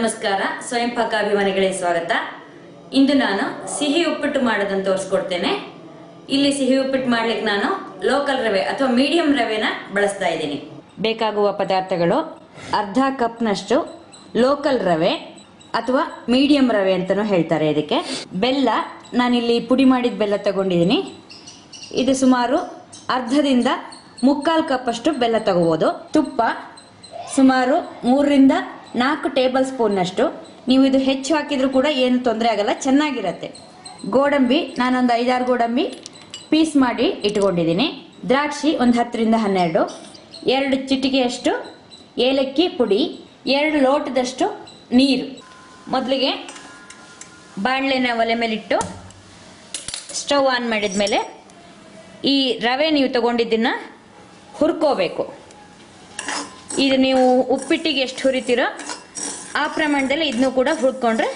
ನಮಸ್ಕಾರ, ಸ್ವಯಂ ಪಾಕ ಅಭಿಮಾನಿಗಳಿಗೆ ಸ್ವಾಗತ. ಇಂದು ನಾನು ಸಿಹಿ ಉಪ್ಪಿಟ್ಟು ಮಾಡೋದನ್ನು ತೋರಿಸ್ಕೊಡ್ತೇನೆ. ಇಲ್ಲಿ ಸಿಹಿ ಉಪ್ಪಿಟ್ಟು ಮಾಡ್ಲಿಕ್ಕೆ ನಾನು ಲೋಕಲ್ ರವೆ ಅಥವಾ ಮೀಡಿಯಂ ರವೆನ ಬಳಸ್ತಾ ಇದ್ದೀನಿ. ಬೇಕಾಗುವ ಪದಾರ್ಥಗಳು: ಅರ್ಧ ಕಪ್ನಷ್ಟು ಲೋಕಲ್ ರವೆ ಅಥವಾ ಮೀಡಿಯಂ ರವೆ ಅಂತಲೂ ಹೇಳ್ತಾರೆ ಇದಕ್ಕೆ. ಬೆಲ್ಲ, ನಾನಿಲ್ಲಿ ಪುಡಿ ಮಾಡಿದ ಬೆಲ್ಲ ತಗೊಂಡಿದ್ದೀನಿ. ಇದು ಸುಮಾರು ಅರ್ಧದಿಂದ ಮುಕ್ಕಾಲು ಕಪ್ ಅಷ್ಟು ಬೆಲ್ಲ ತಗೋಬಹುದು. ತುಪ್ಪ ಸುಮಾರು 3 ರಿಂದ 4 ಟೇಬಲ್ ಸ್ಪೂನ್ನಷ್ಟು. ನೀವು ಇದು ಹೆಚ್ಚು ಹಾಕಿದ್ರೂ ಕೂಡ ಏನು ತೊಂದರೆ ಆಗಲ್ಲ, ಚೆನ್ನಾಗಿರತ್ತೆ. ಗೋಡಂಬಿ, ನಾನೊಂದು 5-6 ಗೋಡಂಬಿ ಪೀಸ್ ಮಾಡಿ ಇಟ್ಕೊಂಡಿದ್ದೀನಿ. ದ್ರಾಕ್ಷಿ ಒಂದು 10 ರಿಂದ 12, 2 ಚಿಟಿಕೆಯಷ್ಟು ಏಲಕ್ಕಿ ಪುಡಿ, 2 ಲೋಟದಷ್ಟು ನೀರು. ಮೊದಲಿಗೆ ಬಾಣಲೆನ ಒಲೆ ಮೇಲಿಟ್ಟು ಸ್ಟವ್ ಆನ್ ಮಾಡಿದ ಮೇಲೆ ಈ ರವೆ ನೀವು ತಗೊಂಡಿದ್ದನ್ನ ಹುರ್ಕೋಬೇಕು. ಇದು ನೀವು ಉಪ್ಪಿಟ್ಟಿಗೆ ಎಷ್ಟು ಹುರಿತೀರೋ ಆ ಪ್ರಮಾಣದಲ್ಲಿ ಇದನ್ನು ಕೂಡ ಹುರ್ಕೊಂಡ್ರೆ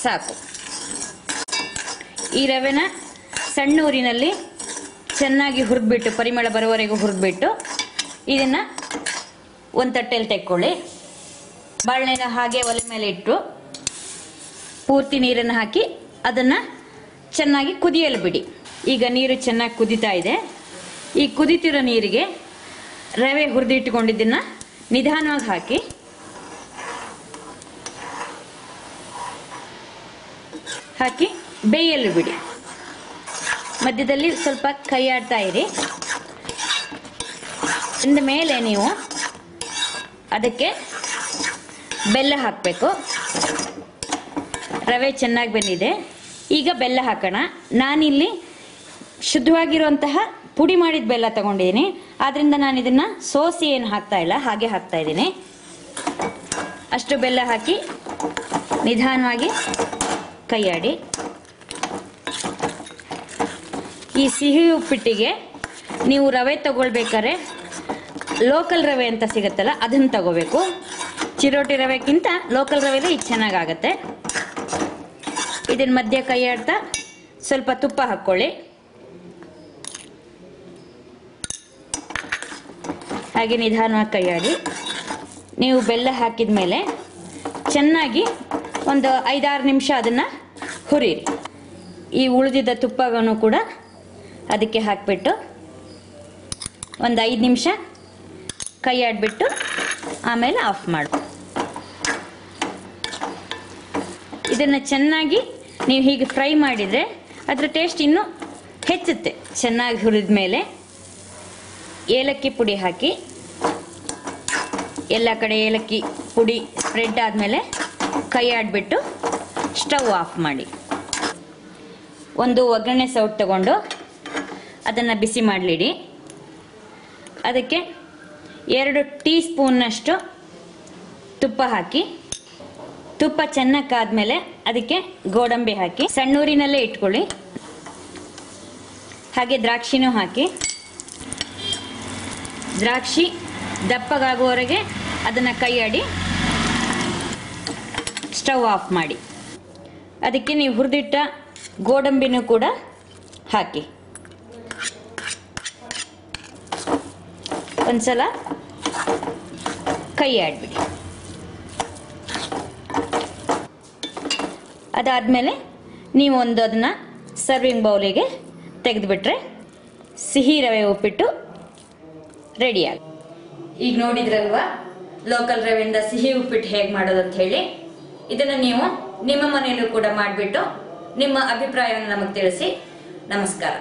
ಸಾಕು. ಈ ರವೆನ ಸಣ್ಣ ಊರಿನಲ್ಲಿ ಚೆನ್ನಾಗಿ ಹುರಿದ್ಬಿಟ್ಟು, ಪರಿಮಳ ಬರೋವರೆಗೂ ಹುರಿದ್ಬಿಟ್ಟು ಇದನ್ನ ಒಂದು ತಟ್ಟೆಯಲ್ಲಿ ತೆಕ್ಕೊಳ್ಳಿ. ಬಾಳೆನ ಹಾಗೆ ಒಲೆ ಮೇಲೆ ಇಟ್ಟು ಪೂರ್ತಿ ನೀರನ್ನು ಹಾಕಿ ಅದನ್ನ ಚೆನ್ನಾಗಿ ಕುದಿಯಲು ಬಿಡಿ. ಈಗ ನೀರು ಚೆನ್ನಾಗಿ ಕುದೀತಾ ಇದೆ. ಈ ಕುದಿತಿರೋ ನೀರಿಗೆ ರವೆ ಹುರಿದಿಟ್ಟುಕೊಂಡಿದ್ದನ್ನ ನಿಧಾನವಾಗಿ ಹಾಕಿ ಬೇಯಲು ಬಿಡಿ. ಮಧ್ಯದಲ್ಲಿ ಸ್ವಲ್ಪ ಕೈ ಆಡ್ತಾ ಇರಿ. ಇಂದ ಮೇಲೆ ನೀವು ಅದಕ್ಕೆ ಬೆಲ್ಲ ಹಾಕಬೇಕು. ರವೆ ಚೆನ್ನಾಗಿ ಬಂದಿದೆ. ಈಗ ಬೆಲ್ಲ ಹಾಕೋಣ. ನಾನಿಲ್ಲಿ ಶುದ್ಧವಾಗಿರುವಂತಹ ಪುಡಿ ಮಾಡಿದ ಬೆಲ್ಲ ತಗೊಂಡಿದ್ದೀನಿ. ಆದ್ರಿಂದ ನಾನು ಇದನ್ನ ಸೋಸಿ ಏನು ಹಾಕ್ತಾ ಇಲ್ಲ, ಹಾಗೆ ಹಾಕ್ತಾ ಇದ್ದೀನಿ. ಅಷ್ಟು ಬೆಲ್ಲ ಹಾಕಿ ನಿಧಾನವಾಗಿ ಕೈಯಾಡಿ. ಈ ಸಿಹಿ ಉಪ್ಪಿಟ್ಟಿಗೆ ನೀವು ರವೆ ತಗೊಳ್ಬೇಕಾದ್ರೆ ಲೋಕಲ್ ರವೆ ಅಂತ ಸಿಗುತ್ತಲ್ಲ, ಅದನ್ನು ತಗೋಬೇಕು. ಚಿರೋಟಿ ರವೆಕ್ಕಿಂತ ಲೋಕಲ್ ರವೆದೇ ಇದು ಚೆನ್ನಾಗಾಗತ್ತೆ. ಇದನ್ನ ಮಧ್ಯ ಕೈಯಾಡ್ತಾ ಸ್ವಲ್ಪ ತುಪ್ಪ ಹಾಕ್ಕೊಳ್ಳಿ. ಹಾಗೆ ನಿಧಾನವಾಗಿ ಕೈಯಾಡಿ. ನೀವು ಬೆಲ್ಲ ಹಾಕಿದ ಮೇಲೆ ಚೆನ್ನಾಗಿ ಒಂದು 5-6 ನಿಮಿಷ ಅದನ್ನು ಹುರಿಯಿರಿ. ಈ ಉಳಿದಿದ್ದ ತುಪ್ಪವನ್ನು ಕೂಡ ಅದಕ್ಕೆ ಹಾಕಿಬಿಟ್ಟು ಒಂದು 5 ನಿಮಿಷ ಕೈಯಾಡಿಬಿಟ್ಟು ಆಮೇಲೆ ಆಫ್ ಮಾಡು. ಇದನ್ನು ಚೆನ್ನಾಗಿ ನೀವು ಹೀಗೆ ಫ್ರೈ ಮಾಡಿದರೆ ಅದರ ಟೇಸ್ಟ್ ಇನ್ನೂ ಹೆಚ್ಚುತ್ತೆ. ಚೆನ್ನಾಗಿ ಹುರಿದ ಮೇಲೆ ಏಲಕ್ಕಿ ಪುಡಿ ಹಾಕಿ, ಎಲ್ಲ ಕಡೆ ಏಲಕ್ಕಿ ಪುಡಿ ಸ್ಪ್ರೆಡ್ ಆದಮೇಲೆ ಕೈ ಆಡಿಬಿಟ್ಟು ಸ್ಟವ್ ಆಫ್ ಮಾಡಿ. ಒಂದು ಒಗ್ಗರಣೆ ಸೌಟ್ ತಗೊಂಡು ಅದನ್ನು ಬಿಸಿ ಮಾಡಲಿಡಿ. ಅದಕ್ಕೆ 2 ಟೀ ಸ್ಪೂನ್ನಷ್ಟು ತುಪ್ಪ ಹಾಕಿ, ತುಪ್ಪ ಚೆನ್ನಾಗಿ ಕಾದ್ಮೇಲೆ ಅದಕ್ಕೆ ಗೋಡಂಬಿ ಹಾಕಿ ಸಣ್ಣೂರಿನಲ್ಲೇ ಇಟ್ಕೊಳ್ಳಿ. ಹಾಗೆ ದ್ರಾಕ್ಷಿನೂ ಹಾಕಿ, ದ್ರಾಕ್ಷಿ ದಪ್ಪಗಾಗುವವರೆಗೆ ಅದನ್ನು ಕೈಯಾಡಿ ಸ್ಟವ್ ಆಫ್ ಮಾಡಿ. ಅದಕ್ಕೆ ನೀವು ಹುರಿದಿಟ್ಟ ಗೋಡಂಬಿನೂ ಕೂಡ ಹಾಕಿ ಒಂದ್ಸಲ ಕೈಯಾಡ್ಬಿಡಿ. ಅದಾದಮೇಲೆ ನೀವು ಅದನ್ನು ಸರ್ವಿಂಗ್ ಬೌಲಿಗೆ ತೆಗೆದುಬಿಟ್ರೆ ಸಿಹಿ ರವೆ ಉಪ್ಪಿಟ್ಟು ರೆಡಿಯಾಗ. ಈಗ ನೋಡಿದ್ರಲ್ವಾ ಲೋಕಲ್ ರವೆಯಿಂದ ಸಿಹಿ ಉಪ್ಪಿಟ್ಟು ಹೇಗೆ ಮಾಡೋದು ಅಂತ ಹೇಳಿ. ಇದನ್ನು ನೀವು ನಿಮ್ಮ ಮನೆಯಲ್ಲೂ ಕೂಡ ಮಾಡಿಬಿಟ್ಟು ನಿಮ್ಮ ಅಭಿಪ್ರಾಯವನ್ನು ನಮಗೆ ತಿಳಿಸಿ. ನಮಸ್ಕಾರ.